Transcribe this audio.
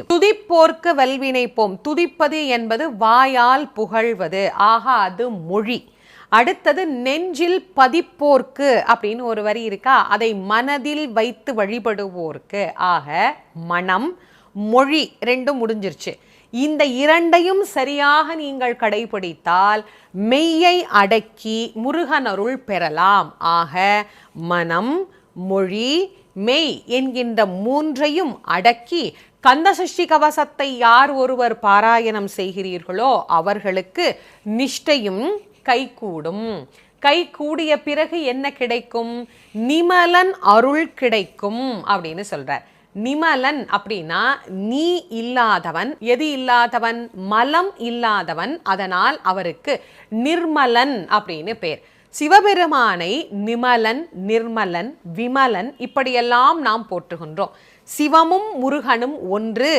துதிப்போர்க்கு வல்வினை போம். துதிப்பது என்பது வாயால் புகழ்வது, ஆகா அது மொழி. அடுத்தது நெஞ்சில் பதிப்போர்க்கு அப்படின்னு ஒரு வரி இருக்கா, அதை மனதில் வைத்து வழிபடுவோர்க்கு, ஆக மனம் மொழி ரெண்டும் முடிஞ்சிருச்சு. இந்த இரண்டையும் சரியாக நீங்கள் கடைபிடித்தால் மெய்யை அடக்கி முருகனருள் பெறலாம். ஆக மனம் மொழி மெய் என்கின்ற மூன்றையும் அடக்கி கந்தசஷ்டி கவசத்தை யார் ஒருவர் பாராயணம் செய்கிறீர்களோ அவர்களுக்கு நிஷ்டையும் கைகூடும். கைகூடிய பிறகு என்ன கிடைக்கும்? நிமலன் அருள் கிடைக்கும் அப்படின்னு சொல்றார். நிமலன் அப்படின்னா நீ இல்லாதவன். எது இல்லாதவன்? மலம் இல்லாதவன். அதனால் அவருக்கு நிர்மலன் அப்படின்னு பேர். சிவபெருமானை நிமலன், நிர்மலன், விமலன் இப்படியெல்லாம் நாம் போற்றுகின்றோம். சிவமும் முருகனும் ஒன்று